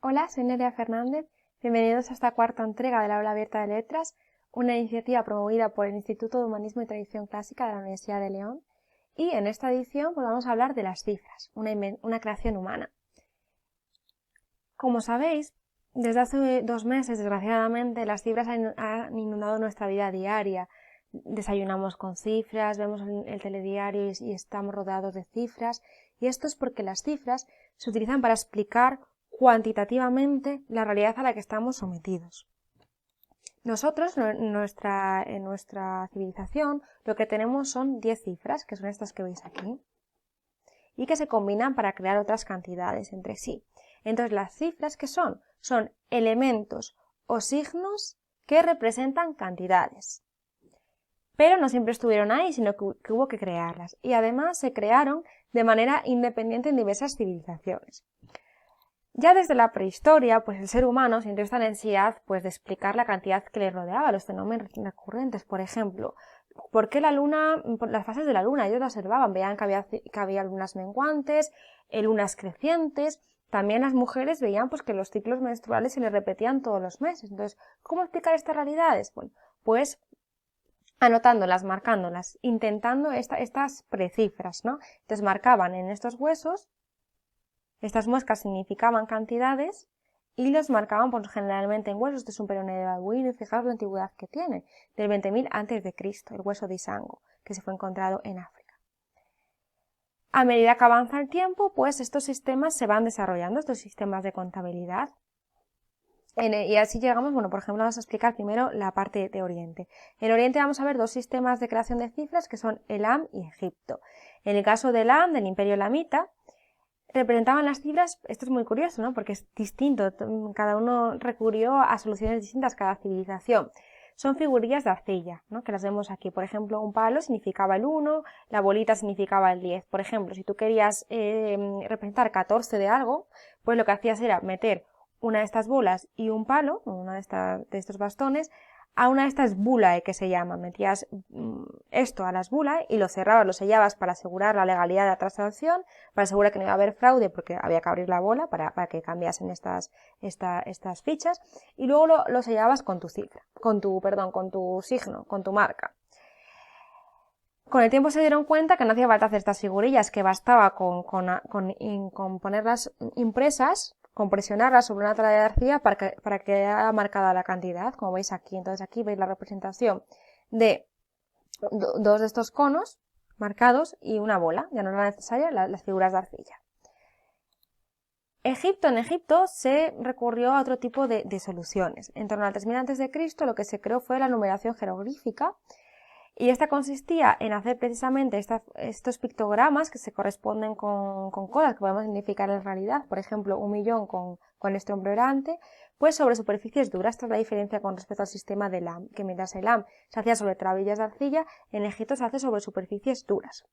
Hola, soy Nerea Fernández. Bienvenidos a esta cuarta entrega del Aula Abierta de Letras, una iniciativa promovida por el Instituto de Humanismo y Tradición Clásica de la Universidad de León. Y en esta edición vamos a hablar de las cifras, una creación humana. Como sabéis, desde hace 2 meses, desgraciadamente, las cifras han inundado nuestra vida diaria. Desayunamos con cifras, vemos el telediario y estamos rodeados de cifras. Y esto es porque las cifras se utilizan para explicar cuantitativamente la realidad a la que estamos sometidos. Nosotros, en nuestra civilización, lo que tenemos son 10 cifras, que son estas que veis aquí, y que se combinan para crear otras cantidades entre sí. Entonces, las cifras, ¿qué son? Son elementos o signos que representan cantidades. Pero no siempre estuvieron ahí, sino que hubo que crearlas. Y además se crearon de manera independiente en diversas civilizaciones. Ya desde la prehistoria, pues el ser humano sintió esta necesidad de explicar la cantidad que le rodeaba, los fenómenos recurrentes. Por ejemplo, ¿por qué la luna, las fases de la luna? Ellos la observaban, veían que había lunas menguantes, lunas crecientes. También las mujeres veían que los ciclos menstruales se les repetían todos los meses. Entonces, ¿cómo explicar estas realidades? Bueno, pues anotándolas, marcándolas, intentando estas precifras, ¿no? Entonces marcaban en estos huesos. Estas muescas significaban cantidades y los marcaban generalmente en huesos. Este es un perone de babuino y fijaos la antigüedad que tiene, del 20.000 a.C., el hueso de Isango, que se fue encontrado en África. A medida que avanza el tiempo, pues estos sistemas se van desarrollando, estos sistemas de contabilidad. Y así llegamos, por ejemplo, vamos a explicar primero la parte de Oriente. En Oriente vamos a ver 2 sistemas de creación de cifras que son Elam y Egipto. En el caso de Elam, del Imperio Elamita, representaban las cifras, esto es muy curioso, ¿no? Porque es distinto, cada uno recurrió a soluciones distintas, cada civilización. Son figurillas de arcilla, ¿no? Que las vemos aquí. Por ejemplo, un palo significaba el 1, la bolita significaba el 10. Por ejemplo, si tú querías representar 14 de algo, pues lo que hacías era meter una de estas bolas y un palo, una de estos bastones, a una de estas bulae que se llaman. Metías esto a las bulae y lo cerrabas, lo sellabas para asegurar la legalidad de la transacción, para asegurar que no iba a haber fraude porque había que abrir la bola para que cambiasen estas fichas, y luego lo sellabas con tu cifra, con tu signo, con tu marca. Con el tiempo se dieron cuenta que no hacía falta hacer estas figurillas, que bastaba con ponerlas impresas, con presionarlas sobre una tabla de arcilla para que quedara marcada la cantidad, como veis aquí. Entonces aquí veis la representación de 2 de estos conos marcados y una bola. Ya no era necesaria las figuras de arcilla. En Egipto se recurrió a otro tipo de soluciones. En torno al 3000 a.C. lo que se creó fue la numeración jeroglífica, y esta consistía en hacer precisamente estos pictogramas que se corresponden con cosas que podemos significar en realidad, por ejemplo, 1.000.000 con este omblorante, pues sobre superficies duras. Esta es la diferencia con respecto al sistema de Elam, que mientras Elam se hacía sobre trabillas de arcilla, en Egipto se hace sobre superficies duras.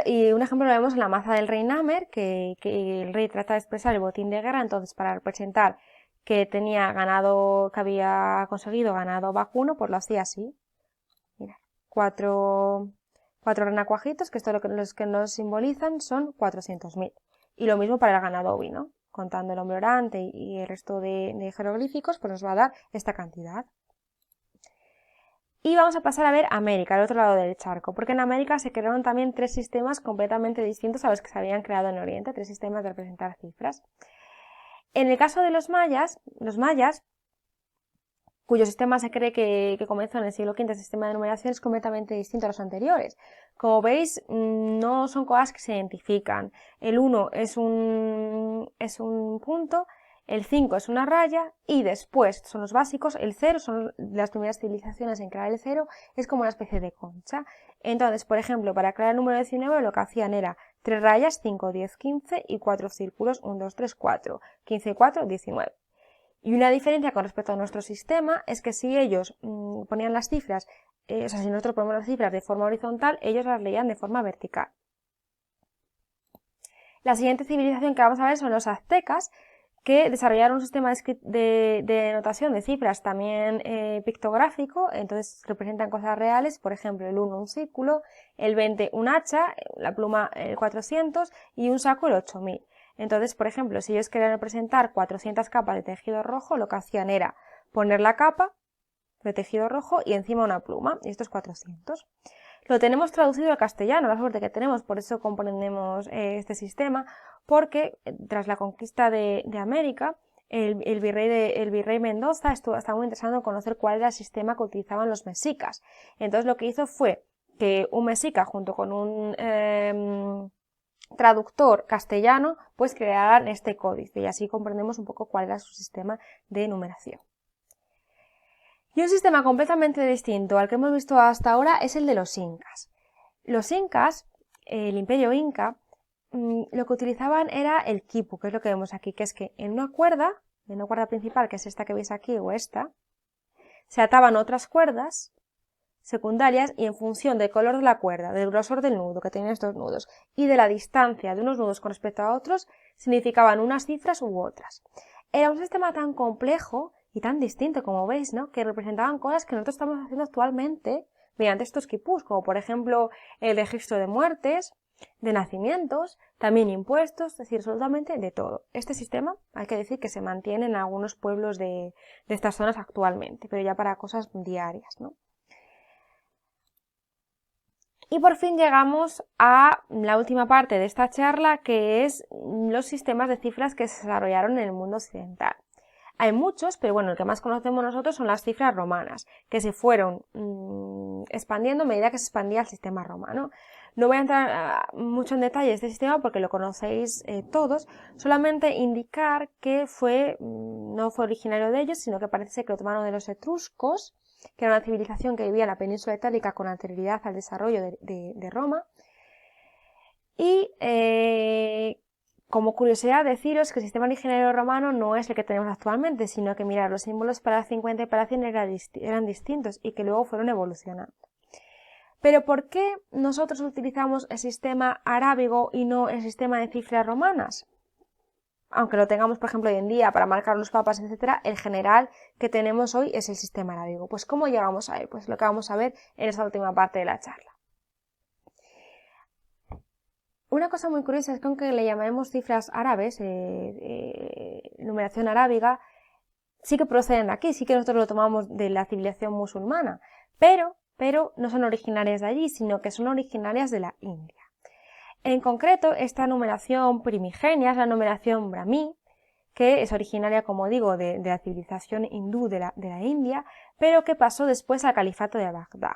Y un ejemplo lo vemos en la maza del rey Namer, que el rey trata de expresar el botín de guerra. Entonces, para representar que tenía ganado, que había conseguido ganado vacuno, pues lo hacía así. Mirad, 4 renacuajitos, que esto los que nos simbolizan son 400.000. Y lo mismo para el ganado ovino, contando el omblorante y el resto de jeroglíficos, pues nos va a dar esta cantidad. Y vamos a pasar a ver América, al otro lado del charco, porque en América se crearon también 3 sistemas completamente distintos a los que se habían creado en Oriente, 3 sistemas de representar cifras. En el caso de los mayas, cuyo sistema se cree que comenzó en el siglo V, el sistema de numeración es completamente distinto a los anteriores. Como veis, no son cosas que se identifican. El 1 es un punto, el 5 es una raya, y después son los básicos. El 0 son las primeras civilizaciones en crear el 0, es como una especie de concha. Entonces, por ejemplo, para crear el número 19 lo que hacían era 3 rayas, 5, 10, 15 y 4 círculos, 1, 2, 3, 4, 15 y 4, 19. Y una diferencia con respecto a nuestro sistema es que si ellos ponían las cifras, si nosotros ponemos las cifras de forma horizontal, ellos las leían de forma vertical. La siguiente civilización que vamos a ver son los aztecas, que desarrollaron un sistema de notación de cifras también pictográfico. Entonces representan cosas reales, por ejemplo, el 1 un círculo, el 20 un hacha, la pluma el 400 y un saco el 8000. Entonces, por ejemplo, si ellos querían representar 400 capas de tejido rojo, lo que hacían era poner la capa de tejido rojo y encima una pluma, y esto es 400. Lo tenemos traducido al castellano, la suerte que tenemos, por eso comprendemos este sistema, porque tras la conquista de América, el virrey Mendoza estaba muy interesado en conocer cuál era el sistema que utilizaban los mexicas. Entonces lo que hizo fue que un mexica junto con un traductor castellano pues crearan este códice y así comprendemos un poco cuál era su sistema de numeración. Y un sistema completamente distinto al que hemos visto hasta ahora es el de los incas. Los incas, el imperio inca, lo que utilizaban era el quipu, que es lo que vemos aquí, que es que en una cuerda principal, que es esta que veis aquí o esta, se ataban otras cuerdas secundarias y en función del color de la cuerda, del grosor del nudo, que tenían estos nudos, y de la distancia de unos nudos con respecto a otros, significaban unas cifras u otras. Era un sistema tan complejo y tan distinto, como veis, ¿no?, que representaban cosas que nosotros estamos haciendo actualmente mediante estos quipús, como por ejemplo el registro de muertes, de nacimientos, también impuestos, es decir, absolutamente de todo. Este sistema hay que decir que se mantiene en algunos pueblos de estas zonas actualmente, pero ya para cosas diarias, ¿no? Y por fin llegamos a la última parte de esta charla, que es los sistemas de cifras que se desarrollaron en el mundo occidental. Hay muchos, pero bueno, el que más conocemos nosotros son las cifras romanas, que se fueron expandiendo a medida que se expandía el sistema romano. No voy a entrar mucho en detalle de este sistema porque lo conocéis todos, solamente indicar que no fue originario de ellos, sino que parece que lo tomaron de los etruscos, que era una civilización que vivía en la península itálica con anterioridad al desarrollo de Roma. Y como curiosidad deciros que el sistema originario romano no es el que tenemos actualmente, sino que mirad, los símbolos para 50 y para 100 eran distintos y que luego fueron evolucionando. Pero ¿por qué nosotros utilizamos el sistema arábigo y no el sistema de cifras romanas? Aunque lo tengamos, por ejemplo, hoy en día para marcar los papas, etcétera, el general que tenemos hoy es el sistema arábigo. Pues ¿cómo llegamos a él? Pues lo que vamos a ver en esta última parte de la charla. Una cosa muy curiosa es que aunque le llamemos cifras árabes, numeración arábiga, sí que proceden de aquí, sí que nosotros lo tomamos de la civilización musulmana, pero no son originarias de allí, sino que son originarias de la India. En concreto, esta numeración primigenia es la numeración brahmí, que es originaria, como digo, de la civilización hindú de la India, pero que pasó después al califato de Bagdad.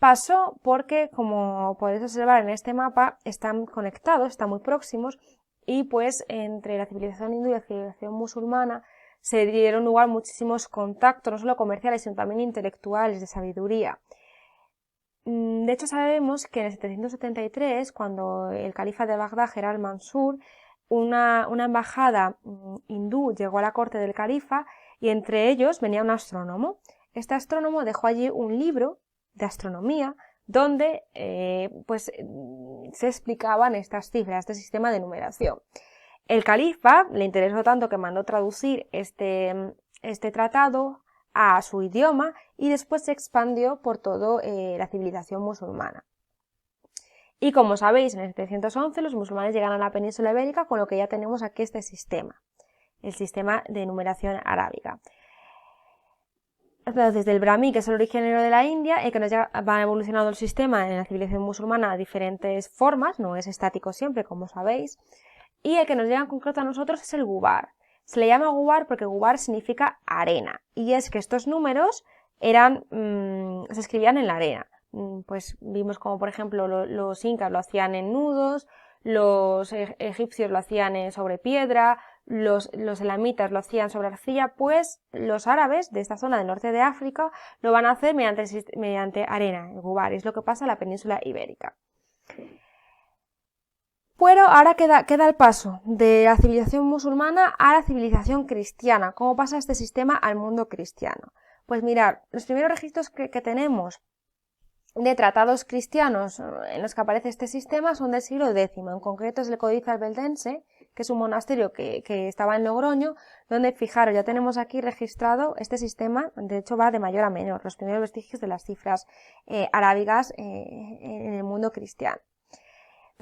Pasó porque, como podéis observar en este mapa, están conectados, están muy próximos, y pues entre la civilización hindú y la civilización musulmana se dieron lugar muchísimos contactos, no solo comerciales, sino también intelectuales, de sabiduría. De hecho, sabemos que en el 773, cuando el califa de Bagdad era al-Mansur, una embajada hindú llegó a la corte del califa y entre ellos venía un astrónomo. Este astrónomo dejó allí un libro de astronomía donde se explicaban estas cifras, este sistema de numeración. El califa le interesó tanto que mandó traducir este tratado a su idioma y después se expandió por toda la civilización musulmana. Y como sabéis, en el 711 los musulmanes llegan a la península ibérica, con lo que ya tenemos aquí este sistema, el sistema de numeración arábiga. Entonces, del brahmí, que es el originario de la India, que nos va evolucionando el sistema en la civilización musulmana a diferentes formas, no es estático siempre, como sabéis, y el que nos llega en concreto a nosotros es el gubar. Se le llama gubar porque gubar significa arena, y es que estos números se escribían en la arena. Pues vimos como, por ejemplo, los incas lo hacían en nudos, los egipcios lo hacían sobre piedra, los elamitas lo hacían sobre arcilla, pues los árabes de esta zona del norte de África lo van a hacer mediante arena, el gubar, es lo que pasa en la península ibérica. Pero ahora queda el paso de la civilización musulmana a la civilización cristiana. ¿Cómo pasa este sistema al mundo cristiano? Pues mirad, los primeros registros que tenemos de tratados cristianos en los que aparece este sistema son del siglo X, en concreto es el Códice Albeldense, que es un monasterio que estaba en Logroño, donde, fijaros, ya tenemos aquí registrado este sistema, de hecho va de mayor a menor, los primeros vestigios de las cifras arábigas en el mundo cristiano.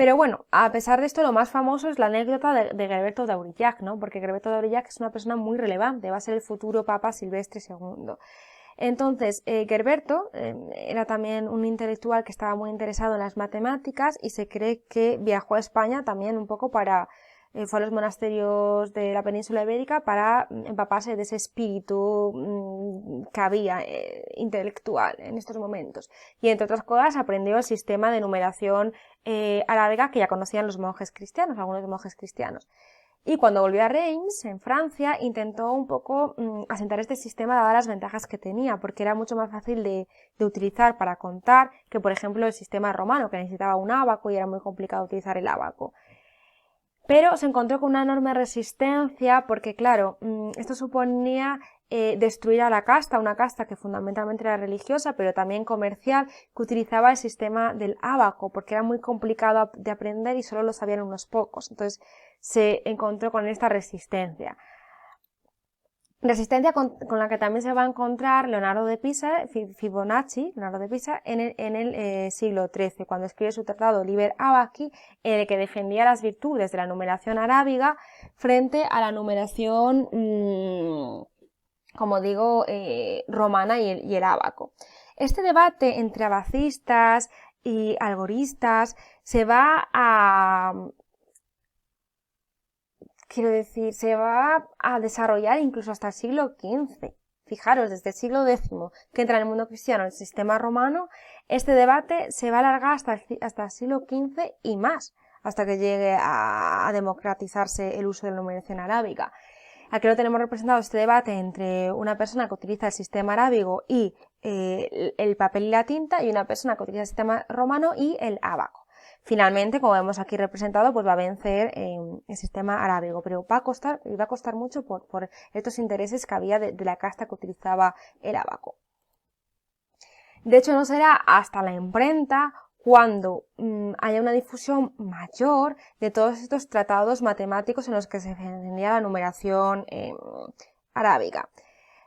Pero bueno, a pesar de esto, lo más famoso es la anécdota de Gerberto de Aurillac, ¿no? Porque Gerberto de Aurillac es una persona muy relevante, va a ser el futuro Papa Silvestre II. Entonces, Gerberto era también un intelectual que estaba muy interesado en las matemáticas y se cree que viajó a España también un poco fue a los monasterios de la península ibérica para empaparse de ese espíritu que había intelectual en estos momentos. Y entre otras cosas aprendió el sistema de numeración arábiga que ya conocían los monjes cristianos, algunos monjes cristianos. Y cuando volvió a Reims, en Francia, intentó un poco asentar este sistema dadas las ventajas que tenía, porque era mucho más fácil de utilizar para contar que, por ejemplo, el sistema romano, que necesitaba un ábaco y era muy complicado utilizar el ábaco. Pero se encontró con una enorme resistencia porque, claro, esto suponía destruir a la casta, una casta que fundamentalmente era religiosa, pero también comercial, que utilizaba el sistema del ábaco, porque era muy complicado de aprender y solo lo sabían unos pocos. Entonces se encontró con esta resistencia. Resistencia con la que también se va a encontrar Leonardo de Pisa, Fibonacci, Leonardo de Pisa, en el siglo XIII, cuando escribe su tratado Liber Abaci, en el que defendía las virtudes de la numeración arábiga frente a la numeración, como digo, romana y el ábaco. Este debate entre abacistas y algoristas se va a desarrollar incluso hasta el siglo XV. Fijaros, desde el siglo X, que entra en el mundo cristiano el sistema romano, este debate se va a alargar hasta el siglo XV y más, hasta que llegue a democratizarse el uso de la numeración arábiga. Aquí lo tenemos representado este debate entre una persona que utiliza el sistema arábigo y el papel y la tinta, y una persona que utiliza el sistema romano y el ábaco. Finalmente, como vemos aquí representado, pues va a vencer el sistema arábigo, pero va a costar mucho por estos intereses que había de la casta que utilizaba el ábaco. De hecho, no será hasta la imprenta cuando haya una difusión mayor de todos estos tratados matemáticos en los que se defendía la numeración arábiga.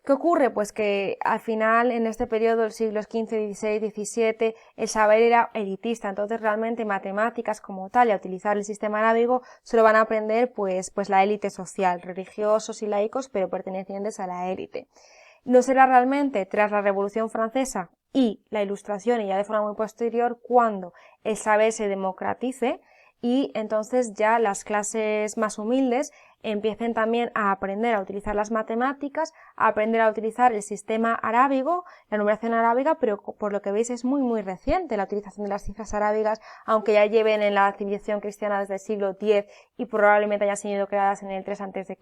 ¿Qué ocurre? Pues que al final, en este periodo del siglos XV, XVI, XVII, el saber era elitista, entonces realmente matemáticas como tal y a utilizar el sistema arábigo solo van a aprender pues la élite social, religiosos y laicos, pero pertenecientes a la élite. No será realmente tras la Revolución Francesa y la Ilustración, y ya de forma muy posterior, cuando el saber se democratice y entonces ya las clases más humildes empiecen también a aprender a utilizar las matemáticas, a aprender a utilizar el sistema arábigo, la numeración arábiga, pero por lo que veis es muy reciente la utilización de las cifras arábigas, aunque ya lleven en la civilización cristiana desde el siglo X y probablemente hayan sido creadas en el 3 a.C.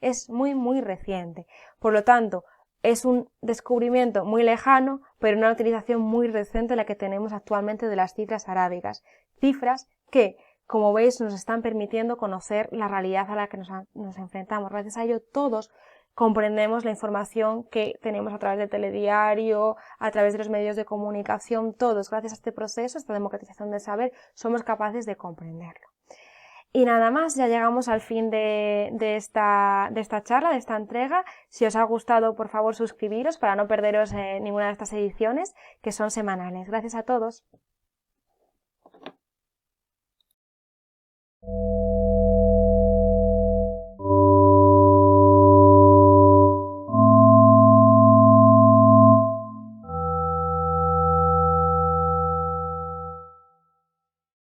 Es muy reciente. Por lo tanto, es un descubrimiento muy lejano, pero una utilización muy reciente la que tenemos actualmente de las cifras arábigas. Cifras que, como veis, nos están permitiendo conocer la realidad a la que nos enfrentamos. Gracias a ello, todos comprendemos la información que tenemos a través del telediario, a través de los medios de comunicación. Todos, gracias a este proceso, esta democratización del saber, somos capaces de comprenderlo. Y nada más, ya llegamos al fin de esta charla, de esta entrega. Si os ha gustado, por favor, suscribiros para no perderos ninguna de estas ediciones, que son semanales. Gracias a todos.